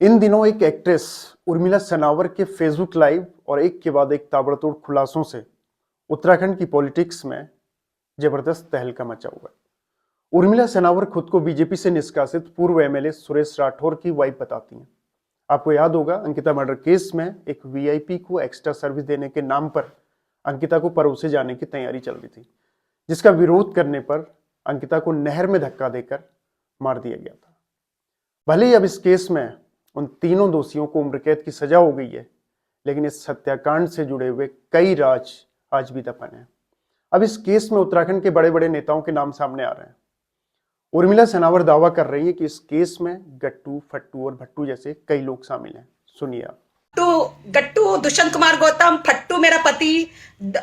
इन दिनों एक एक्ट्रेस उर्मिला सनावर के फेसबुक लाइव और एक के बाद एक ताबड़तोड़ खुलासों से उत्तराखंड की पॉलिटिक्स में जबरदस्त तहलका मचा हुआ है। उर्मिला सनावर खुद को बीजेपी से निष्कासित पूर्व एमएलए सुरेश राठौर की वाइफ बताती हैं। आपको याद होगा, अंकिता मर्डर केस में एक वीआईपी को एक्स्ट्रा सर्विस देने के नाम पर अंकिता को परोसे जाने की तैयारी चल रही थी, जिसका विरोध करने पर अंकिता को नहर में धक्का देकर मार दिया गया था। भले ही अब इस केस में उन तीनों दोषियों को उम्र कैद की सजा हो गई है, लेकिन इस हत्याकांड से जुड़े हुए कई राज आज भी दफन हैं। अब इस केस में उत्तराखंड के बड़े बड़े नेताओं के नाम सामने आ रहे हैं। उर्मिला सनावर दावा कर रही है कि इस केस में गट्टू, फट्टू और भट्टू जैसे कई लोग शामिल हैं। सुनिए आप। गट्टू दुष्यंत कुमार गौतम, फट्टू मेरा पति,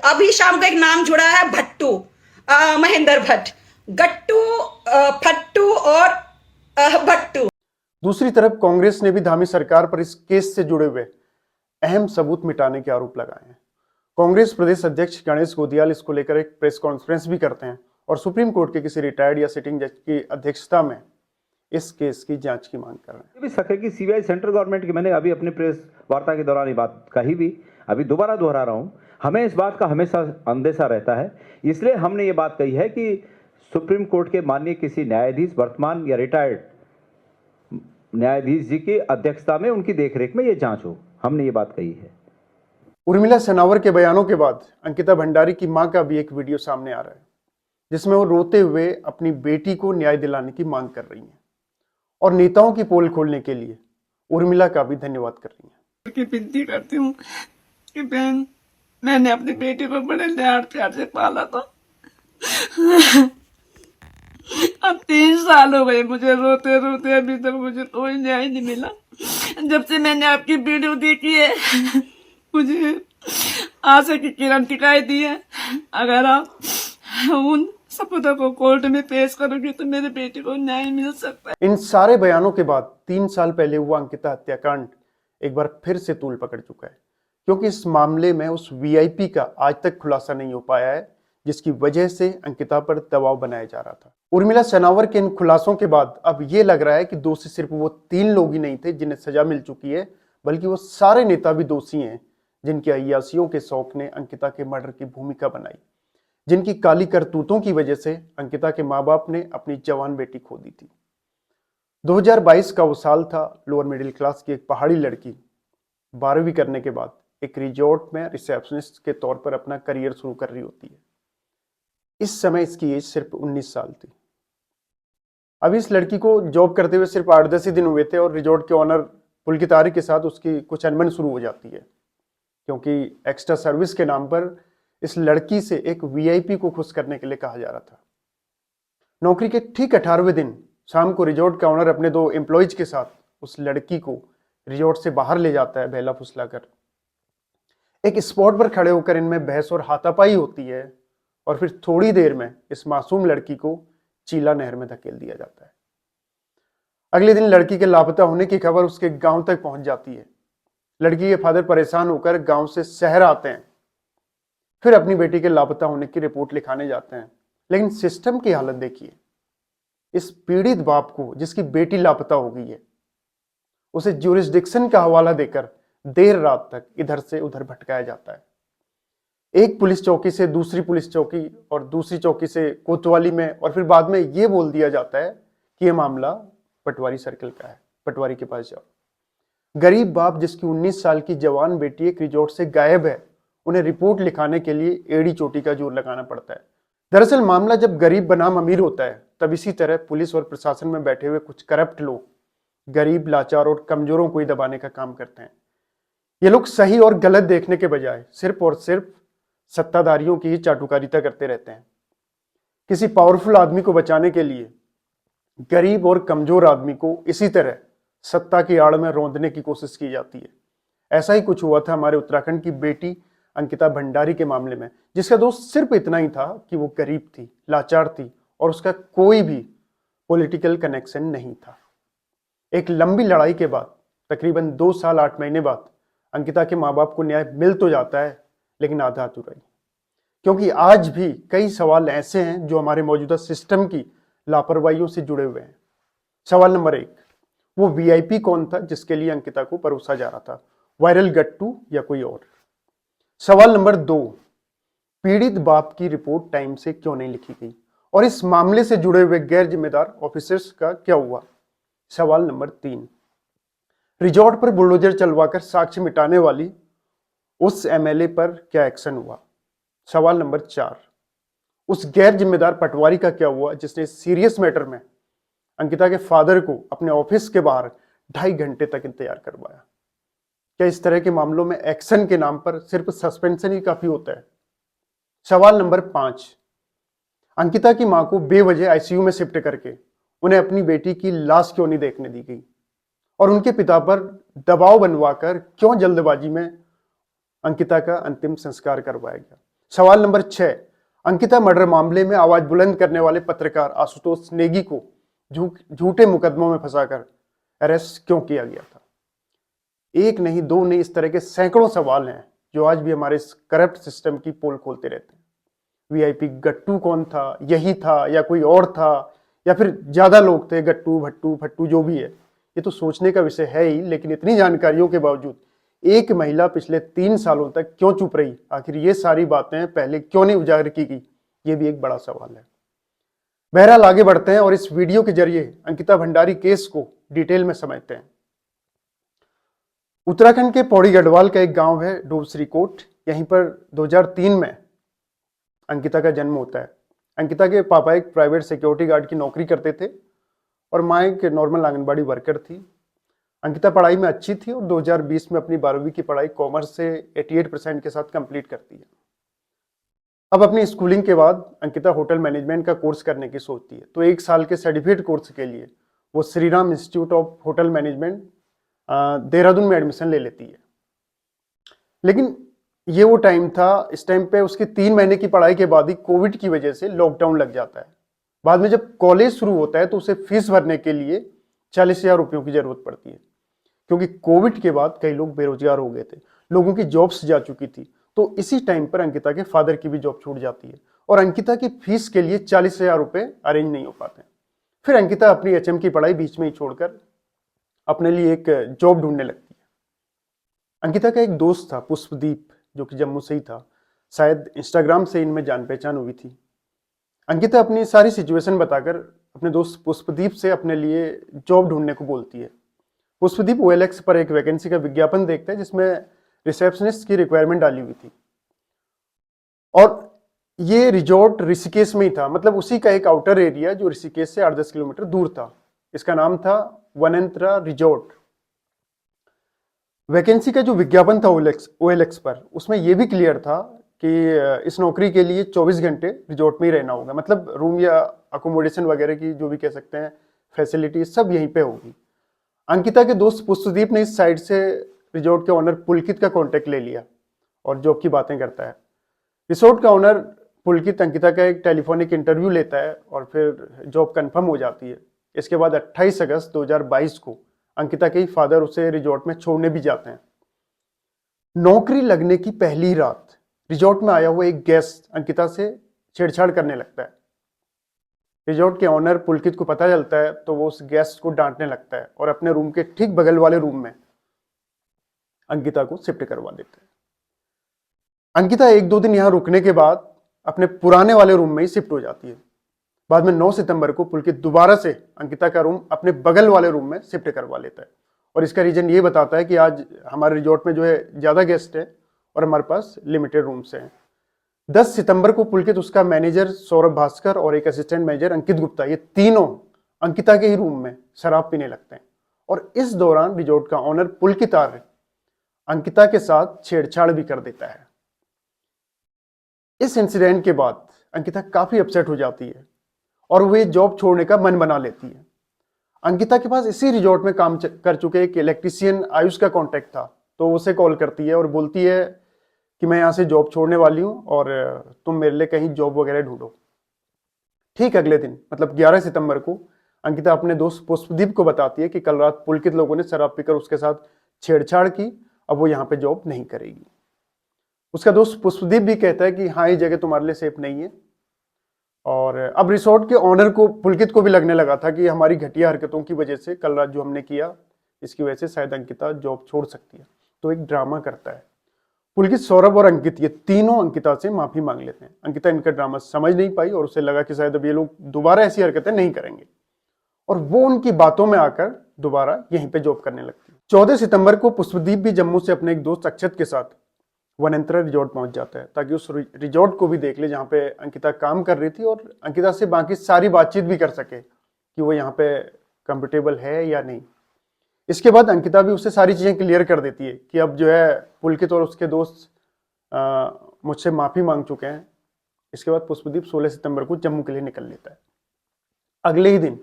अभी शाम को एक नाम जुड़ा है भट्टू, महेंद्र भट्ट, गट्टू, फट्टू और भट्टू। दूसरी तरफ कांग्रेस ने भी धामी सरकार पर इस केस से जुड़े हुए अहम सबूत मिटाने के आरोप लगाए हैं। कांग्रेस प्रदेश अध्यक्ष गणेश गोदियाल इसको लेकर एक प्रेस कॉन्फ्रेंस भी करते हैं और सुप्रीम कोर्ट के किसी रिटायर्ड या सिटिंग जज की अध्यक्षता में इस केस की जांच की मांग कर रहे हैं। ये भी सच है कि सीबीआई सेंट्रल गवर्नमेंट की, मैंने अभी अपनी प्रेस वार्ता के दौरान ये बात कही भी, अभी दोबारा दोहरा रहा हूं, हमें इस बात का हमेशा अंदेशा रहता है। इसलिए हमने ये बात कही है कि सुप्रीम कोर्ट के माननीय किसी न्यायाधीश, वर्तमान या रिटायर्ड न्यायाधीश जी की अध्यक्षता में, उनकी देखरेख में ये जांच हो। हमने ये बात कही है। उर्मिला सनावर के बयानों के बाद अंकिता भंडारी की मां का भी एक वीडियो सामने आ रहा है, जिसमें वो रोते हुए अपनी बेटी को न्याय दिलाने की मांग कर रही हैं और नेताओं की पोल खोलने के लिए उर्मिला का भी धन्यवाद कर रही हैं। की विनती करती हूँ कि बहन, मैंने अपनी बेटी को बड़े लाड प्यार से पाला था। अब 3 साल हो गए मुझे रोते रोते, अभी तक मुझे कोई न्याय नहीं मिला। जब से मैंने आपकी वीडियो देखी है, मुझे आशा की किरण दिखाई दी है। अगर आप उन सबूतों को कोर्ट में पेश करोगे तो मेरे बेटे को न्याय मिल सकता है। इन सारे बयानों के बाद 3 साल पहले हुआ अंकिता हत्याकांड एक बार फिर से तूल पकड़ चुका है, क्योंकि इस मामले में उस वीआईपी का आज तक खुलासा नहीं हो पाया है, जिसकी वजह से अंकिता पर दबाव बनाया जा रहा था। उर्मिला सनावर के इन खुलासों के बाद अब ये लग रहा है कि दोषी सिर्फ वो 3 लोग ही नहीं थे जिन्हें सजा मिल चुकी है, बल्कि वो सारे नेता भी दोषी हैं जिनके अय्यासियों के शौक ने अंकिता के मर्डर की भूमिका बनाई, जिनकी काली करतूतों की वजह से अंकिता के माँ बाप ने अपनी जवान बेटी खो दी थी। 2022 का वो साल था, लोअर मिडिल क्लास की एक पहाड़ी लड़की 12वीं करने के बाद एक रिजॉर्ट में रिसेप्शनिस्ट के तौर पर अपना करियर शुरू कर रही होती है। इस समय इसकी एज सिर्फ 19 साल थी। अभी इस लड़की को जॉब करते हुए सिर्फ 8-10 ही दिन हुए थे और रिजॉर्ट के ऑनर पुलकितारी के साथ उसकी कुछ अनबन शुरू हो जाती है, क्योंकि एक्स्ट्रा सर्विस के नाम पर इस लड़की से एक वीआईपी को खुश करने के लिए कहा जा रहा था। नौकरी के ठीक 18वें दिन शाम को रिजॉर्ट का ऑनर अपने 2 एम्प्लॉइज के साथ उस लड़की को रिजॉर्ट से बाहर ले जाता है, बहला फुसलाकर। एक स्पॉट पर खड़े होकर इनमें बहस और हाथापाई होती है और फिर थोड़ी देर में इस मासूम लड़की को चीला नहर में धकेल दिया जाता है। अगले दिन लड़की के लापता होने की खबर उसके गांव तक पहुंच जाती है। लड़की के फादर परेशान होकर गांव से शहर आते हैं, फिर अपनी बेटी के लापता होने की रिपोर्ट लिखाने जाते हैं। लेकिन सिस्टम की हालत देखिए, इस पीड़ित बाप को जिसकी बेटी लापता हो गई है, उसे ज्यूरिसडिक्शन का हवाला देकर देर रात तक इधर से उधर भटकाया जाता है। एक पुलिस चौकी से दूसरी पुलिस चौकी और दूसरी चौकी से कोतवाली में, और फिर बाद में यह बोल दिया जाता है कि यह मामला पटवारी सर्कल का है, पटवारी के पास जाओ। गरीब बाप जिसकी 19 साल की जवान बेटी एक रिजॉर्ट से गायब है, उन्हें रिपोर्ट लिखाने के लिए एड़ी चोटी का जोर लगाना पड़ता है। दरअसल मामला जब गरीब बनाम अमीर होता है, तब इसी तरह पुलिस और प्रशासन में बैठे हुए कुछ करप्ट लोग गरीब, लाचार और कमजोरों को ही दबाने का काम करते हैं। ये लोग सही और गलत देखने के बजाय सिर्फ और सिर्फ सत्ताधारियों की ही चाटुकारिता करते रहते हैं। किसी पावरफुल आदमी को बचाने के लिए गरीब और कमजोर आदमी को इसी तरह सत्ता की आड़ में रौंदने की कोशिश की जाती है। ऐसा ही कुछ हुआ था हमारे उत्तराखंड की बेटी अंकिता भंडारी के मामले में, जिसका दोष सिर्फ इतना ही था कि वो गरीब थी, लाचार थी और उसका कोई भी पॉलिटिकल कनेक्शन नहीं था। एक लंबी लड़ाई के बाद तकरीबन 2 साल 8 महीने बाद अंकिता के माँ बाप को न्याय मिल तो जाता है, लेकिन आधा अधूरा ही, क्योंकि आज भी कई सवाल ऐसे हैं जो हमारे मौजूदा सिस्टम की लापरवाहियों से जुड़े हुए हैं। सवाल नंबर 1, वो वीआईपी कौन था जिसके लिए अंकिता को परोसा जा रहा था, वायरल गट्टू या कोई और। सवाल नंबर 2, पीड़ित बाप की रिपोर्ट टाइम से क्यों नहीं लिखी गई और इस मामले से जुड़े हुए गैर जिम्मेदार ऑफिसर्स का क्या हुआ। सवाल नंबर 3, रिजॉर्ट पर बुलडोजर चलवाकर साक्ष्य मिटाने वाली उस एमएलए पर क्या एक्शन हुआ। सवाल नंबर 4, उस गैर जिम्मेदार पटवारी का क्या हुआ जिसने इस सीरियस मैटर में अंकिता के फादर को अपने ऑफिस के बाहर 2.5 घंटे तक इंतजार करवाया। क्या इस तरह के मामलों में एक्शन के नाम पर सिर्फ सस्पेंशन ही काफी होता है। सवाल नंबर 5, अंकिता की मां को बेवजह आईसीयू में शिफ्ट करके उन्हें अपनी बेटी की लाश क्यों नहीं देखने दी गई और उनके पिता पर दबाव बनवाकर क्यों जल्दबाजी में अंकिता का अंतिम संस्कार करवाया गया। सवाल नंबर 6, अंकिता मर्डर मामले में आवाज बुलंद करने वाले पत्रकार आशुतोष नेगी को झूठे मुकदमों में फंसाकर अरेस्ट क्यों किया गया था। एक नहीं, दो नहीं, इस तरह के सैकड़ों सवाल हैं जो आज भी हमारे इस करप्ट सिस्टम की पोल खोलते रहते हैं। वीआईपी गट्टू कौन था, यही था या कोई और था, या फिर ज्यादा लोग थे, गट्टू भट्टू फट्टू जो भी है, ये तो सोचने का विषय है ही। लेकिन इतनी जानकारियों के बावजूद एक महिला पिछले 3 सालों तक क्यों चुप रही, आखिर ये सारी बातें पहले क्यों नहीं उजागर की गई, ये भी एक बड़ा सवाल है। बहरहाल आगे बढ़ते हैं और इस वीडियो के जरिए अंकिता भंडारी केस को डिटेल में समझते हैं। उत्तराखंड के पौड़ी गढ़वाल का एक गांव है डोबश्रीकोट। यहीं पर 2003 में अंकिता का जन्म होता है। अंकिता के पापा एक प्राइवेट सिक्योरिटी गार्ड की नौकरी करते थे और माँ एक नॉर्मल आंगनबाड़ी वर्कर थी। अंकिता पढ़ाई में अच्छी थी और 2020 में अपनी 12वीं की पढ़ाई कॉमर्स से 88% के साथ कंप्लीट करती है। अब अपनी स्कूलिंग के बाद अंकिता होटल मैनेजमेंट का कोर्स करने की सोचती है, तो 1 साल के सर्टिफिकेट कोर्स के लिए वो Shri Ram institute of hotel management Dehradun में एडमिशन ले लेती है। लेकिन ये वो टाइम था, इस टाइम पे उसकी 3 महीने की पढ़ाई के बाद ही कोविड की वजह से लॉकडाउन लग जाता है। बाद में जब कॉलेज शुरू होता है तो उसे फीस भरने के लिए 40,000 रुपयों की जरूरत पड़ती है, क्योंकि कोविड के बाद कई लोग बेरोजगार हो गए थे, लोगों की जॉब्स जा चुकी थी। तो इसी टाइम पर अंकिता के फादर की भी जॉब छूट जाती है और अंकिता की फीस के लिए 40,000 रुपए अरेंज नहीं हो पाते। फिर अंकिता अपनी एचएम की पढ़ाई बीच में ही छोड़कर अपने लिए एक जॉब ढूंढने लगती है। अंकिता का एक दोस्त था पुष्पदीप, जो कि जम्मू से ही था। शायद इंस्टाग्राम से इनमें जान पहचान हुई थी। अंकिता अपनी सारी सिचुएशन बताकर अपने दोस्त पुष्पदीप से अपने लिए जॉब ढूंढने को बोलती है। पुष्पदीप OLX पर एक वैकेंसी का विज्ञापन देखता है जिसमें रिसेप्शनिस्ट की रिक्वायरमेंट डाली हुई थी और ये रिजॉर्ट ऋषिकेश में ही था, मतलब उसी का एक आउटर एरिया जो ऋषिकेश से 8-10 किलोमीटर दूर था। इसका नाम था वनेंद्रा रिजॉर्ट। वैकेंसी का जो विज्ञापन था OLX पर, उसमें यह भी क्लियर था कि इस नौकरी के लिए 24 घंटे रिजॉर्ट में ही रहना होगा, मतलब रूम या अकोमोडेशन वगैरह की जो भी कह सकते हैं फैसिलिटी सब यहीं पे होगी। अंकिता के दोस्त पुष्पदीप ने इस साइड से रिजॉर्ट के ओनर पुलकित का कांटेक्ट ले लिया और जॉब की बातें करता है। रिसोर्ट का ओनर पुलकित अंकिता का एक टेलीफोनिक इंटरव्यू लेता है और फिर जॉब कंफर्म हो जाती है। इसके बाद 28 अगस्त 2022 को अंकिता के ही फादर उसे रिजॉर्ट में छोड़ने भी जाते हैं। नौकरी लगने की पहली रात रिजॉर्ट में आया हुआ एक गेस्ट अंकिता से छेड़छाड़ करने लगता है। रिजॉर्ट के ओनर पुलकित को पता चलता है तो वो उस गेस्ट को डांटने लगता है और अपने रूम के ठीक बगल वाले रूम में अंकिता को शिफ्ट करवा देते हैं। अंकिता 1-2 दिन यहां रुकने के बाद अपने पुराने वाले रूम में ही शिफ्ट हो जाती है। बाद में 9 सितंबर को पुलकित दोबारा से अंकिता का रूम अपने बगल वाले रूम में शिफ्ट करवा लेता है और इसका रीजन ये बताता है कि आज हमारे रिजॉर्ट में जो है ज्यादा गेस्ट है और हमारे पास लिमिटेड रूम्स हैं। 10 सितंबर को पुलकित, उसका मैनेजर सौरभ भास्कर और एक असिस्टेंट मैनेजर अंकित गुप्ता, ये तीनों अंकिता के ही रूम में शराब पीने लगते हैं और इस दौरान रिजॉर्ट का ऑनर पुलकित आर्य अंकिता के साथ छेड़छाड़ भी कर देता है। इस इंसिडेंट के बाद अंकिता काफी अपसेट हो जाती है और वे जॉब छोड़ने का मन बना लेती है। अंकिता के पास इसी रिजॉर्ट में काम कर चुके एक इलेक्ट्रीशियन आयुष का कांटेक्ट था, तो उसे कॉल करती है और बोलती है कि मैं यहाँ से जॉब छोड़ने वाली हूँ और तुम मेरे लिए कहीं जॉब वगैरह ढूंढो। ठीक अगले दिन मतलब 11 सितंबर को अंकिता अपने दोस्त पुष्पदीप को बताती है कि कल रात पुलकित लोगों ने शराब पीकर उसके साथ छेड़छाड़ की, अब वो यहाँ पे जॉब नहीं करेगी। उसका दोस्त पुष्पदीप भी कहता है कि हाँ, ये जगह तुम्हारे लिए सेफ नहीं है और अब रिसोर्ट के ऑनर को, पुलकित को भी लगने लगा था कि हमारी घटिया हरकतों की वजह से, कल रात जो हमने किया, इसकी वजह से शायद अंकिता जॉब छोड़ सकती है। तो एक ड्रामा करता है पुलकित, सौरभ और अंकित, ये तीनों अंकिता से माफी मांग लेते हैं। अंकिता इनका ड्रामा समझ नहीं पाई और उसे लगा कि शायद अब ये लोग दोबारा ऐसी हरकतें नहीं करेंगे, और वो उनकी बातों में आकर दोबारा यहीं पे जॉब करने लगती है। 14 सितंबर को पुष्पदीप भी जम्मू से अपने एक दोस्त अक्षत के साथ वनेंद्रा रिजॉर्ट पहुंच जाता है ताकि उस रिजॉर्ट को भी देख ले जहाँ पे अंकिता काम कर रही थी, और अंकिता से बाकी सारी बातचीत भी कर सके कि वो यहाँ पे कंफर्टेबल है या नहीं। इसके बाद अंकिता भी उससे सारी चीजें क्लियर कर देती है कि अब जो है पुलकित और उसके दोस्त मुझसे माफी मांग चुके हैं। इसके बाद पुष्पदीप 16 सितंबर को जम्मू के लिए निकल लेता है। अगले ही दिन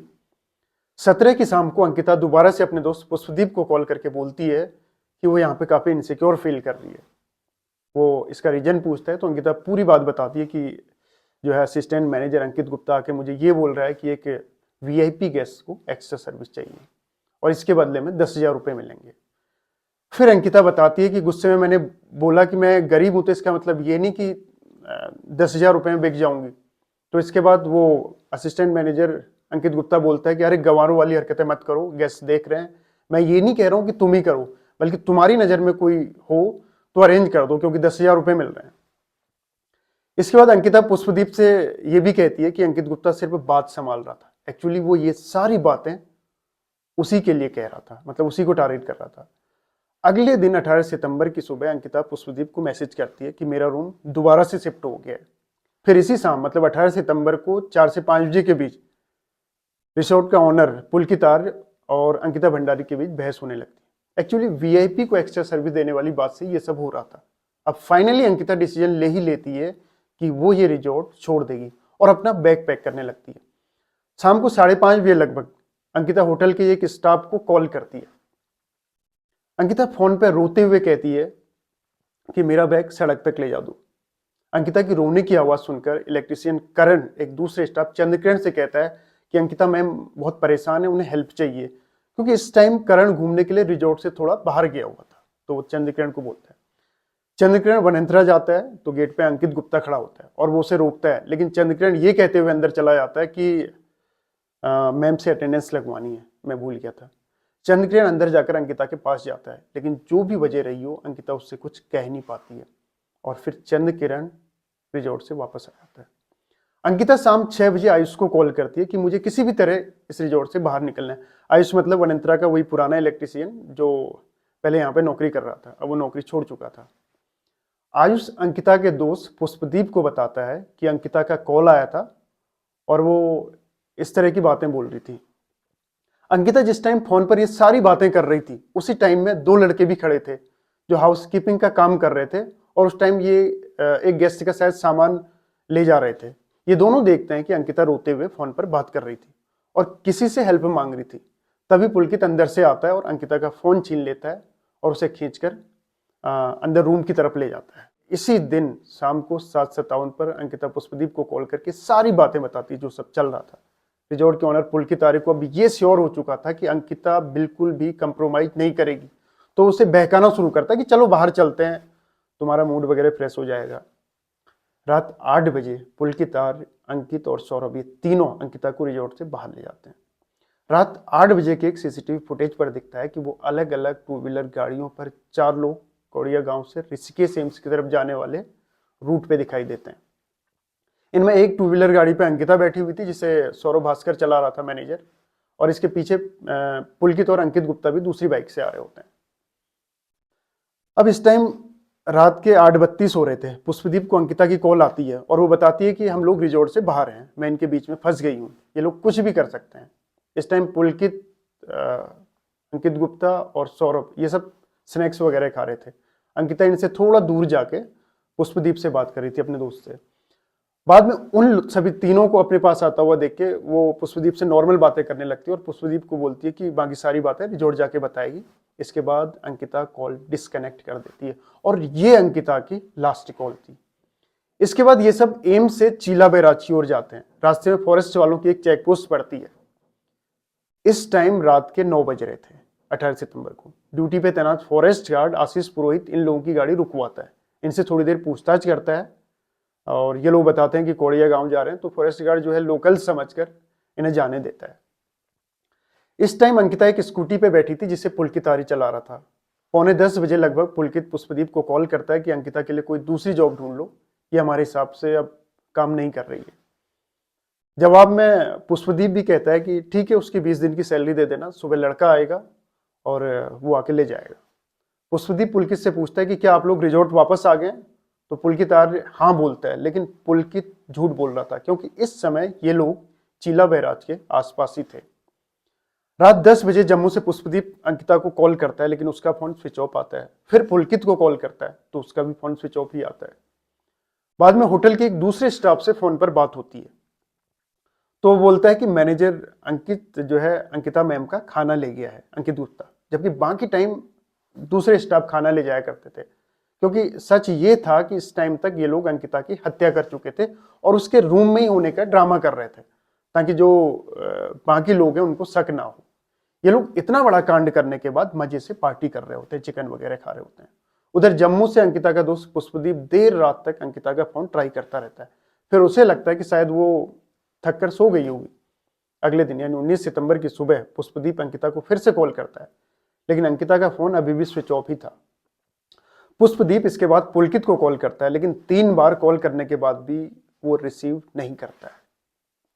17 की शाम को अंकिता दोबारा से अपने दोस्त पुष्पदीप को कॉल करके बोलती है कि वो यहाँ पे काफी इनसिक्योर फील कर रही है। वो इसका रीजन पूछता है तो अंकिता पूरी बात बताती है कि जो है असिस्टेंट मैनेजर अंकित गुप्ता आके मुझे ये बोल रहा है कि एक वीआईपी गेस्ट को एक्स्ट्रा सर्विस चाहिए और इसके बदले में 10,000 रुपये मिलेंगे। फिर अंकिता बताती है कि गुस्से में मैंने बोला कि मैं गरीब हूं तो इसका मतलब ये नहीं कि 10,000 रुपये में बिक जाऊंगी। तो इसके बाद वो असिस्टेंट मैनेजर अंकित गुप्ता बोलता है कि अरे गंवारों वाली हरकतें मत करो, गेस्ट देख रहे हैं, मैं ये नहीं कह रहा हूँ कि तुम ही करो, बल्कि तुम्हारी नज़र में कोई हो तो अरेंज कर दो क्योंकि 10,000 रुपये मिल रहे हैं। इसके बाद अंकिता पुष्पदीप से ये भी कहती है कि अंकित गुप्ता सिर्फ बात संभाल रहा था, एक्चुअली वो ये सारी बातें उसी के लिए कह रहा था, मतलब उसी को टारगेट कर रहा था। अगले दिन 18 सितंबर की सुबह अंकिता पुष्पदीप को मैसेज करती है कि मेरा रूम दोबारा से शिफ्ट हो गया है। फिर इसी शाम मतलब 18 सितंबर को 4 से 5 बजे के बीच रिसोर्ट का ऑनर पुलकित और अंकिता भंडारी के बीच बहस होने लगती है। एक्चुअली वीआईपी को एक्स्ट्रा सर्विस देने वाली बात से ये सब हो रहा था। अब फाइनली अंकिता डिसीजन ले ही लेती है कि वो ये रिजॉर्ट छोड़ देगी और अपना बैग पैक करने लगती है। शाम को 5:30 बजे लगभग अंकिता होटल के एक स्टाफ को कॉल करती है। अंकिता फोन पर रोते हुए कहती है कि मेरा बैग सड़क तक ले जा दो। अंकिता की रोने की आवाज सुनकर इलेक्ट्रिशियन करण एक दूसरे स्टाफ चंद्रकिरण से कहता है कि अंकिता मैम बहुत परेशान है, उन्हें हेल्प चाहिए, क्योंकि इस टाइम करण घूमने के लिए रिजॉर्ट से थोड़ा बाहर गया हुआ था। तो वो चंद्रकिरण को बोलता है। चंद्रकिरण वनेंद्रा जाता है तो गेट पे अंकित गुप्ता खड़ा होता है और वो उसे रोकता है, लेकिन चंद्रकिरण ये कहते हुए अंदर चला जाता है कि मैम से अटेंडेंस लगवानी है, मैं भूल गया था। चंद्रकिरण अंदर जाकर अंकिता के पास जाता है, लेकिन जो भी वजह रही हो अंकिता उससे कुछ कह नहीं पाती है और फिर चंद्रकिरण रिजॉर्ट से वापस आ जाता है। अंकिता शाम 6 बजे आयुष को कॉल करती है कि मुझे किसी भी तरह इस रिजॉर्ट से बाहर निकलना है। आयुष मतलब वनेंद्रा का वही पुराना इलेक्ट्रिशियन जो पहले यहाँ पे नौकरी कर रहा था, अब वो नौकरी छोड़ चुका था। आयुष अंकिता के दोस्त पुष्पदीप को बताता है कि अंकिता का कॉल आया था और वो इस तरह की बातें बोल रही थी। अंकिता जिस टाइम फोन पर ये सारी बातें कर रही थी उसी टाइम में 2 लड़के भी खड़े थे जो हाउसकीपिंग का काम कर रहे थे और उस टाइम ये एक गेस्ट का शायद सामान ले जा रहे थे। ये दोनों देखते हैं कि अंकिता रोते हुए फोन पर बात कर रही थी और किसी से हेल्प मांग रही थी। तभी पुलकित अंदर से आता है और अंकिता का फोन छीन लेता है और उसे खींचकर अंदर रूम की तरफ ले जाता है। इसी दिन शाम को 7:57 पर अंकिता पुष्पदीप को कॉल करके सारी बातें बताती जो सब चल रहा था। रिजॉर्ट के ऑनर पुलकित आर्य को अब ये श्योर हो चुका था कि अंकिता बिल्कुल भी कंप्रोमाइज नहीं करेगी, तो उसे बहकाना शुरू करता कि चलो बाहर चलते हैं, तुम्हारा मूड वगैरह फ्रेश हो जाएगा। रात 8 बजे पुलकित आर्य, अंकित और सौरभ ये तीनों अंकिता को रिजॉर्ट से बाहर ले जाते हैं। रात 8 बजे के एक सीसीटीवी फुटेज पर दिखता है कि वो अलग अलग 2 व्हीलर गाड़ियों पर 4 लोग कोड़िया गांव से ऋषिकेश एम्स की तरफ जाने वाले रूट पे दिखाई देते हैं। इनमें एक 2 व्हीलर गाड़ी पे अंकिता बैठी हुई थी जिसे सौरभ भास्कर चला रहा था, मैनेजर, और इसके पीछे पुलकित और अंकित गुप्ता भी दूसरी बाइक से आ रहे होते हैं। अब इस टाइम रात के 8:32 हो रहे थे। पुष्पदीप को अंकिता की कॉल आती है और वो बताती है कि हम लोग रिजॉर्ट से बाहर हैं, मैं इनके बीच में फंस गई हूँ, ये लोग कुछ भी कर सकते हैं। इस टाइम पुलकित, अंकित गुप्ता और सौरभ ये सब स्नैक्स वगैरह खा रहे थे। अंकिता इनसे थोड़ा दूर जाके पुष्पदीप से बात कर रही थी अपने दोस्त से। बाद में उन सभी तीनों को अपने पास आता हुआ देख के वो पुष्पदीप से नॉर्मल बातें करने लगती है और पुष्पदीप को बोलती है कि बाकी सारी बातें रिजॉर्ट जाके बताएगी। इसके बाद अंकिता कॉल डिस्कनेक्ट कर देती है और ये अंकिता की लास्ट कॉल थी। इसके बाद ये सब एम्स से चीला बैराची ओर जाते हैं। रास्ते में फॉरेस्ट वालों की एक चेक पोस्ट पड़ती है। इस टाइम रात के 9 बज रहे थे 18 सितंबर को। ड्यूटी पे तैनात फॉरेस्ट गार्ड आशीष पुरोहित इन लोगों की गाड़ी रुकवाता है, इनसे थोड़ी देर पूछताछ करता है और ये लोग बताते हैं कि कोड़िया गांव जा रहे हैं, तो फॉरेस्ट गार्ड जो है लोकल समझकर इन्हें जाने देता है। इस टाइम अंकिता एक स्कूटी पे बैठी थी जिसे पुलकित आर्य चला रहा था। 9:45 बजे लगभग पुलकित पुष्पदीप को कॉल करता है कि अंकिता के लिए कोई दूसरी जॉब ढूंढ लो, ये हमारे हिसाब से अब काम नहीं कर रही है। जवाब में पुष्पदीप भी कहता है कि ठीक है, उसकी 20 दिन की सैलरी दे देना, सुबह लड़का आएगा और वो आके ले जाएगा। पुष्पदीप पुलकित से पूछता है कि क्या आप लोग रिजॉर्ट वापस आ गए? तो पुलकित आर्य हाँ बोलता है, लेकिन पुलकित झूठ बोल रहा था क्योंकि इस समय ये लोग चीला बैराज के आसपास ही थे। रात 10 बजे जम्मू से पुष्पदीप अंकिता को कॉल करता है, लेकिन उसका फोन स्विच ऑफ आता है। फिर पुलकित को कॉल करता है तो उसका भी फोन स्विच ऑफ ही आता है। बाद में होटल के एक दूसरे स्टाफ से फोन पर बात होती है, तो वो बोलता है कि मैनेजर अंकित जो है अंकिता मैम का खाना ले गया है, अंकित गुप्ता, जबकि बाकी टाइम दूसरे स्टाफ खाना ले जाया करते थे, क्योंकि सच ये था कि इस टाइम तक ये लोग अंकिता की हत्या कर चुके थे और उसके रूम में ही होने का ड्रामा कर रहे थे ताकि जो बाकी लोग हैं उनको शक ना हो। ये लोग इतना बड़ा कांड करने के बाद मजे से पार्टी कर रहे होते हैं, चिकन वगैरह खा रहे होते हैं। उधर जम्मू से अंकिता का दोस्त पुष्पदीप देर रात तक अंकिता का फोन ट्राई करता रहता है। फिर उसे लगता है कि शायद वो थक कर सो गई होगी। अगले दिन यानी 19 सितंबर की सुबह पुष्पदीप अंकिता को फिर से कॉल करता है, लेकिन अंकिता का फोन अभी भी स्विच ऑफ ही था। पुष्पदीप इसके बाद पुलकित को कॉल करता है, लेकिन 3 बार कॉल करने के बाद भी वो रिसीव नहीं करता है।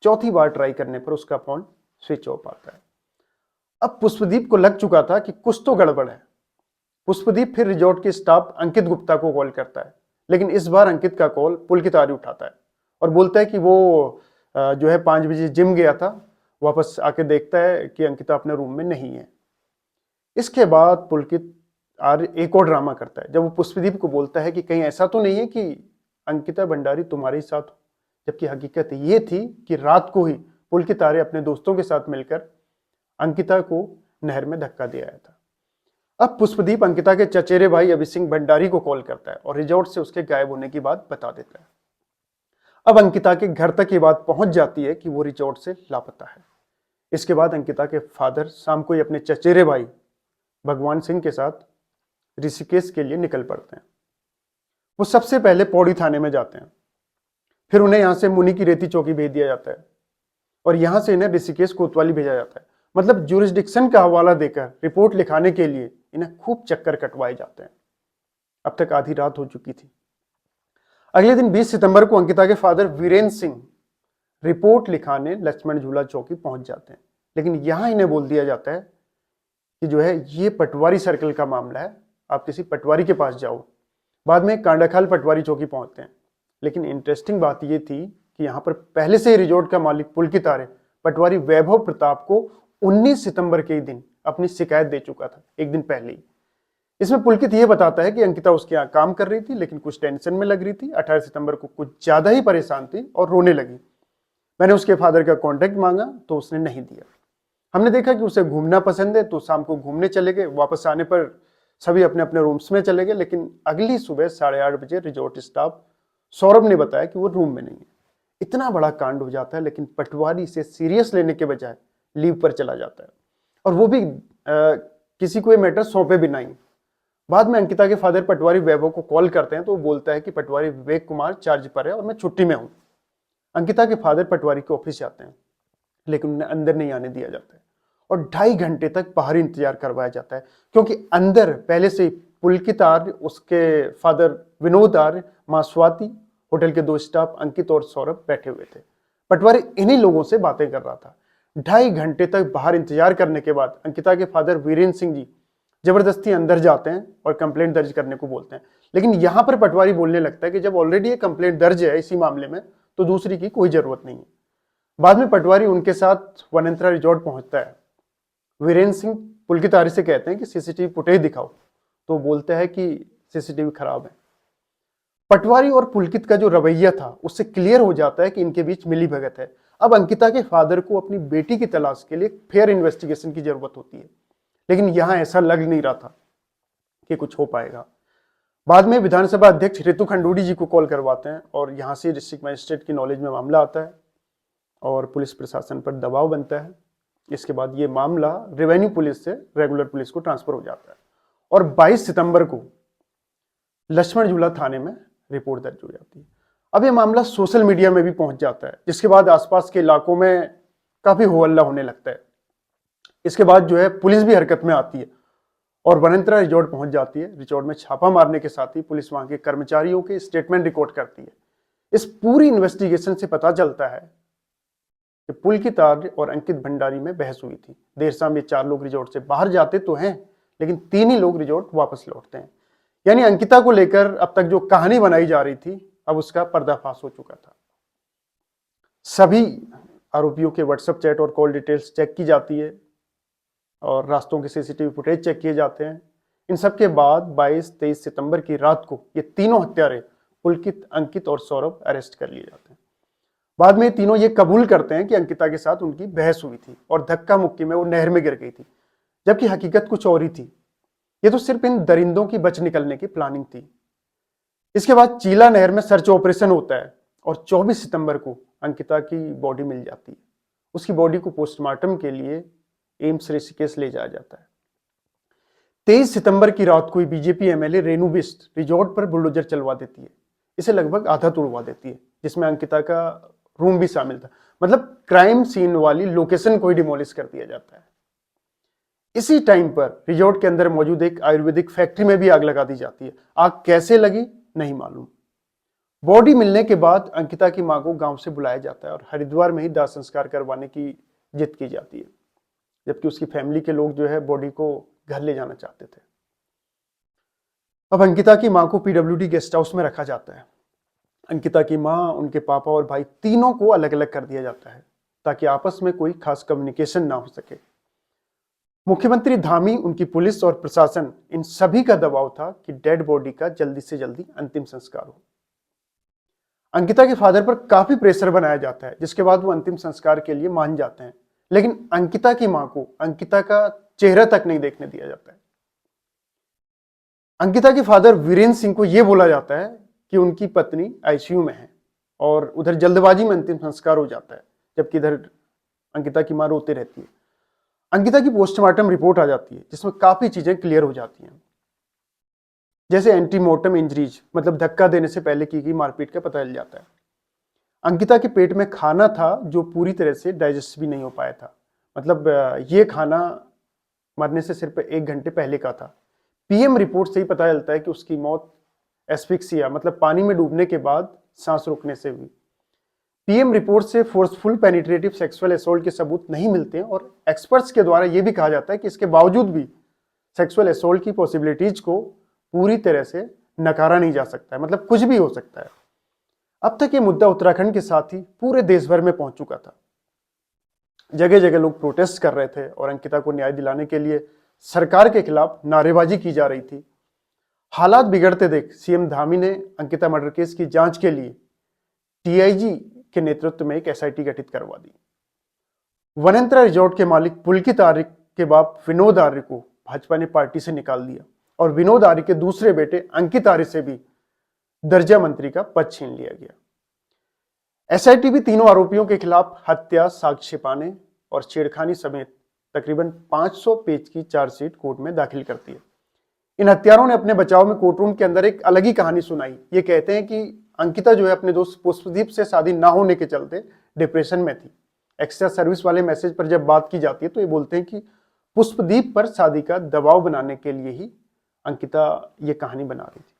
चौथी बार ट्राई करने पर उसका फोन स्विच ऑफ आता है। अब पुष्पदीप को लग चुका था कि कुछ तो गड़बड़ है। पुष्पदीप फिर रिजॉर्ट के स्टाफ अंकित गुप्ता को कॉल करता है, लेकिन इस बार अंकित का कॉल पुलकित आर्य उठाता है और बोलता है कि वो जो है 5 बजे जिम गया था, वापस आके देखता है कि अंकिता अपने रूम में नहीं है। इसके बाद पुलकित आर्य एक और ड्रामा करता है, जब वो पुष्पदीप को बोलता है कि कहीं ऐसा तो नहीं है कि अंकिता भंडारी तुम्हारे साथ हो, जबकि हकीकत ये थी कि रात को ही पुलकित आर्य अपने दोस्तों के साथ मिलकर अंकिता को नहर में धक्का दे आया था। अब पुष्पदीप अंकिता के चचेरे भाई अभि सिंह भंडारी को कॉल करता है और रिजॉर्ट से उसके गायब होने की बात बता देता है। अब अंकिता के घर तक ये बात पहुंच जाती है कि वो रिजॉर्ट से लापता है। इसके बाद अंकिता के फादर शाम को ही अपने चचेरे भाई भगवान सिंह के साथ ऋषिकेश के लिए निकल पड़ते हैं। वो सबसे पहले पौड़ी थाने में जाते हैं, फिर उन्हें यहां से मुनि की रेती चौकी भेज दिया जाता है और यहां से इन्हें ऋषिकेश कोतवाली भेजा जाता है। मतलब ज्यूरिसडिक्शन का हवाला देकर रिपोर्ट लिखाने के लिए इन्हें खूब चक्कर कटवाए जाते हैं। अब तक आधी रात हो चुकी थी। अगले दिन 20 सितंबर को अंकिता के फादर वीरेंद्र सिंह रिपोर्ट लिखाने लक्ष्मण झूला चौकी पहुंच जाते हैं, लेकिन यहां इन्हें बोल दिया जाता है कि जो है ये पटवारी सर्कल का मामला है, आप किसी पटवारी के पास जाओ। बाद में कांडाखाल पटवारी चौकी पहुंचते हैं, लेकिन इंटरेस्टिंग बात यह थी कि यहाँ पर पहले से ही रिजॉर्ट का मालिक पुलकित आर्य पटवारी वैभव प्रताप को 19 सितंबर के दिन अपनी शिकायत दे चुका था, एक दिन पहले ही। इसमें पुलकित यह बताता है कि अंकिता उसके यहाँ काम कर रही थी, लेकिन कुछ टेंशन में लग रही थी। 18 सितंबर को कुछ ज्यादा ही परेशान थी और रोने लगी। मैंने उसके फादर का कॉन्टेक्ट मांगा तो उसने नहीं दिया। हमने देखा कि उसे घूमना पसंद है तो शाम को घूमने चले गए। वापस आने पर सभी अपने अपने रूम्स में चले गए, लेकिन अगली सुबह 8:30 बजे रिजॉर्ट स्टाफ सौरभ ने बताया कि वो रूम में नहीं है। इतना बड़ा कांड हो जाता है, लेकिन पटवारी इसे सीरियस लेने के बजाय लीव पर चला जाता है और वो भी किसी को ये मैटर सौंपे बिना ही। बाद में अंकिता के फादर पटवारी वैभव को कॉल करते हैं तो वो बोलता है कि पटवारी विवेक कुमार चार्ज पर है और मैं छुट्टी में हूं। अंकिता के फादर पटवारी के ऑफिस जाते हैं, लेकिन उन्हें अंदर नहीं आने दिया जाता है और 2.5 घंटे तक बाहर इंतजार करवाया जाता है, क्योंकि अंदर पहले से ही पुलकित आर्य, उसके फादर विनोद आर्य, मां स्वाति, होटल के 2 स्टाफ अंकित और सौरभ बैठे हुए थे। पटवारी इन्हीं लोगों से बातें कर रहा था। 2.5 घंटे तक बाहर इंतजार करने के बाद अंकिता के फादर वीरेंद्र सिंह जी जबरदस्ती अंदर जाते हैं और कंप्लेंट दर्ज करने को बोलते हैं, लेकिन यहां पर पटवारी बोलने लगता है कि जब ऑलरेडी ये कंप्लेंट दर्ज है इसी मामले में तो दूसरी की कोई जरूरत नहीं है। बाद में पटवारी उनके साथ वनेंद्रा रिजॉर्ट पहुंचता है। वीरेंद्र सिंह पुलकित आर्य से कहते हैं कि सीसीटीवी फुटेज दिखाओ, तो बोलता है कि सीसीटीवी खराब है। पटवारी और पुलकित का जो रवैया था उससे क्लियर हो जाता है कि इनके बीच मिली भगत है। अब अंकिता के फादर को अपनी बेटी की तलाश के लिए फेयर इन्वेस्टिगेशन की जरूरत होती है, लेकिन यहां ऐसा लग नहीं रहा था कि कुछ हो पाएगा। बाद में विधानसभा अध्यक्ष ऋतु खंडूड़ी जी को कॉल करवाते हैं और यहां से डिस्ट्रिक्ट मजिस्ट्रेट की नॉलेज में मामला आता है और पुलिस प्रशासन पर दबाव बनता है। इसके बाद ये मामला रेवेन्यू पुलिस से रेगुलर पुलिस को ट्रांसफर हो जाता है और 22 सितंबर को लक्ष्मण झूला थाने में रिपोर्ट दर्ज हो जाती है। अब ये मामला सोशल मीडिया में भी पहुंच जाता है, जिसके बाद आसपास के इलाकों में काफी हो हल्ला होने लगता है। इसके बाद जो है पुलिस भी हरकत में आती है और वनेंद्रा रिजॉर्ट पहुंच जाती है। रिजॉर्ट में छापा मारने के साथ ही पुलिस वहां के कर्मचारियों के स्टेटमेंट रिकॉर्ड करती है। इस पूरी इन्वेस्टिगेशन से पता चलता है कि पुलकित आर्य और अंकित भंडारी में बहस हुई थी। देर शाम ये 4 लोग रिजॉर्ट से बाहर जाते तो हैं, लेकिन 3 ही लोग रिजॉर्ट वापस लौटते हैं। यानी अंकिता को लेकर अब तक जो कहानी बनाई जा रही थी, अब उसका पर्दाफाश हो चुका था। सभी आरोपियों के व्हाट्सएप चैट और कॉल डिटेल्स चेक की जाती है और रास्तों के सीसीटीवी फुटेज चेक किए जाते हैं। इन सब के बाद 22-23 सितंबर की रात को ये तीनों हत्यारे पुलकित, अंकित और सौरभ अरेस्ट कर लिए जाते हैं। बाद में ये तीनों ये कबूल करते हैं कि अंकिता के साथ उनकी बहस हुई थी और धक्का मुक्की में वो नहर में गिर गई थी, जबकि हकीकत कुछ और ही थी। ये तो सिर्फ इन दरिंदों की बच निकलने की प्लानिंग थी। इसके बाद चीला नहर में सर्च ऑपरेशन होता है और 24 सितंबर को अंकिता की बॉडी मिल जाती है। उसकी बॉडी को पोस्टमार्टम के लिए एम्स ऋषिकेश ले जाया जाता है। 23 सितंबर की रात को BJP MLA Renu Bisht resort पर बुलडोजर चलवा देती है। इसे लगभग आधा तोड़वा देती है, जिसमें अंकिता का रूम भी शामिल था। मतलब क्राइम सीन वाली लोकेशन को ही डिमोलिश कर दिया जाता है। इसी टाइम पर रिजॉर्ट के अंदर मौजूद एक आयुर्वेदिक फैक्ट्री में भी आग लगा दी जाती है। आग कैसे लगी नहीं मालूम। बॉडी मिलने के बाद अंकिता की मां को गांव से बुलाया जाता है और हरिद्वार में ही दाह संस्कार करवाने की जिद की जाती है, जबकि उसकी फैमिली के लोग जो है बॉडी को घर ले जाना चाहते थे। अब अंकिता की मां को पीडब्ल्यूडी गेस्ट हाउस में रखा जाता है। अंकिता की मां, उनके पापा और भाई तीनों को अलग अलग कर दिया जाता है ताकि आपस में कोई खास कम्युनिकेशन ना हो सके। मुख्यमंत्री धामी, उनकी पुलिस और प्रशासन, इन सभी का दबाव था कि डेड बॉडी का जल्दी से जल्दी अंतिम संस्कार हो। अंकिता के फादर पर काफी प्रेशर बनाया जाता है, जिसके बाद वो अंतिम संस्कार के लिए मान जाते हैं। लेकिन अंकिता की मां को अंकिता का चेहरा तक नहीं देखने दिया जाता है। अंकिता के फादर वीरेंद्र सिंह को यह बोला जाता है कि उनकी पत्नी आईसीयू में है और उधर जल्दबाजी में अंतिम संस्कार हो जाता है, जबकि इधर अंकिता की मां रोती रहती है। अंकिता की पोस्टमार्टम रिपोर्ट आ जाती है, जिसमें काफी चीजें क्लियर हो जाती हैं, जैसे एंटीमोर्टम इंजरीज, मतलब धक्का देने से पहले की गई मारपीट का पता चल जाता है। अंकिता के पेट में खाना था जो पूरी तरह से डाइजेस्ट भी नहीं हो पाया था। मतलब ये खाना मरने से सिर्फ 1 घंटे पहले का था। पीएम रिपोर्ट से ही पता चलता है कि उसकी मौत एस्फिक्सिया, मतलब पानी में डूबने के बाद सांस रोकने से हुई। पीएम रिपोर्ट से फोर्सफुल पेनिट्रेटिव सेक्सुअल असॉल्ट के सबूत नहीं मिलते हैं और एक्सपर्ट्स के द्वारा यह भी कहा जाता है कि इसके बावजूद भी सेक्सुअल असॉल्ट की पॉसिबिलिटीज को पूरी तरह से नकारा नहीं जा सकता है। मतलब कुछ भी हो सकता है। अब तक ये मुद्दा उत्तराखंड के साथ ही पूरे देश भर में पहुंच चुका था। जगह जगह लोग प्रोटेस्ट कर रहे थे और अंकिता को न्याय दिलाने के लिए सरकार के खिलाफ नारेबाजी की जा रही थी। हालात बिगड़ते देख सीएम धामी ने अंकिता मर्डर केस की जांच के लिए टीआईजी के नेतृत्व में एक एसआईटी गठित करवा दी। वनेंद्रा रिजॉर्ट के मालिक पुलकित आर्य के बाप विनोद आर्य को भाजपा ने पार्टी से निकाल दिया और विनोद आर्य के दूसरे बेटे अंकित आर्य से भी दर्जा मंत्री का पद छीन लिया गया। एसआईटी भी तीनों आरोपियों के खिलाफ हत्या, साक्ष्य छिपाने और छेड़खानी समेत तकरीबन 500 पेज की चार्जशीट कोर्ट में दाखिल करती है। इन हत्यारों ने अपने बचाव में कोर्टरूम के अंदर एक अलग ही कहानी सुनाई। ये कहते हैं कि अंकिता जो है अपने दोस्त पुष्पदीप से शादी ना होने के चलते डिप्रेशन में थी। एक्स्ट्रा सर्विस वाले मैसेज पर जब बात की जाती है तो ये बोलते हैं कि पुष्पदीप पर शादी का दबाव बनाने के लिए ही अंकिता ये कहानी बना रही थी।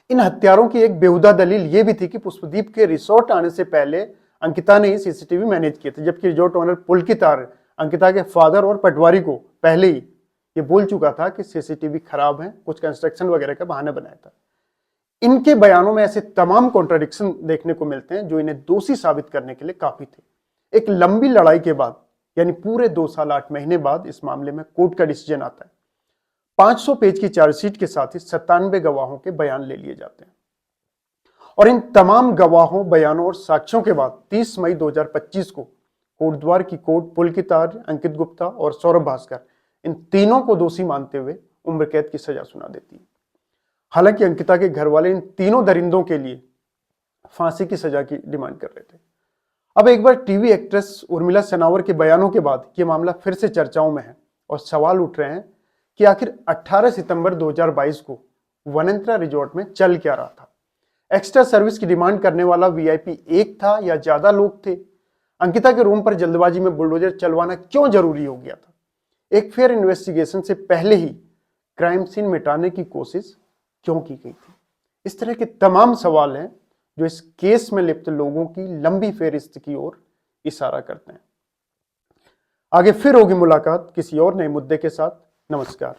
इन हत्यारों की एक बेहुदा दलील ये भी थी कि पुष्पदीप के रिसोर्ट आने से पहले अंकिता ने ही सीसीटीवी मैनेज किए थे, जबकि रिजॉर्ट ओनर पुलकित आर्य अंकिता के फादर और पटवारी को पहले ही ये बोल चुका था कि सीसीटीवी खराब है, कुछ कंस्ट्रक्शन वगैरह का बहाना बनाया था। इनके बयानों में ऐसे तमाम कॉन्ट्राडिक्शन देखने को मिलते हैं जो इन्हें दोषी साबित करने के लिए काफी थे। एक लंबी लड़ाई के बाद, यानी पूरे 2 साल 8 महीने बाद इस मामले में कोर्ट का डिसीजन आता है। 500 पेज की चार्जशीट के साथ ही 97 गवाहों के बयान ले लिए जाते हैं और इन तमाम गवाहों, बयानों और साक्ष्यों के बाद 30 मई 2025 को कोटद्वार की कोर्ट पुलकित आर्य, अंकित गुप्ता और सौरभ भास्कर, इन तीनों को दोषी मानते हुए उम्र कैद की सजा सुना देती है। हालांकि अंकिता के घर वाले इन तीनों दरिंदों के लिए फांसी की सजा की डिमांड कर रहे थे। अब एक बार टीवी एक्ट्रेस उर्मिला सेनावर के बयानों के बाद यह मामला फिर से चर्चाओं में है और सवाल उठ रहे हैं कि आखिर 18 सितंबर 2022 को वनेंद्रा रिजॉर्ट में चल क्या रहा था। एक्स्ट्रा सर्विस की डिमांड करने वाला वीआईपी एक था या ज्यादा लोग थे? अंकिता के रूम पर जल्दबाजी में बुलडोजर चलवाना क्यों जरूरी हो गया था? एक फेयर इन्वेस्टिगेशन से पहले ही क्राइम सीन मिटाने की कोशिश क्यों की गई थी? इस तरह के तमाम सवाल हैं जो इस केस में लिप्त लोगों की लंबी फेहरिस्त की ओर इशारा करते हैं। आगे फिर होगी मुलाकात किसी और नए मुद्दे के साथ। नमस्कार।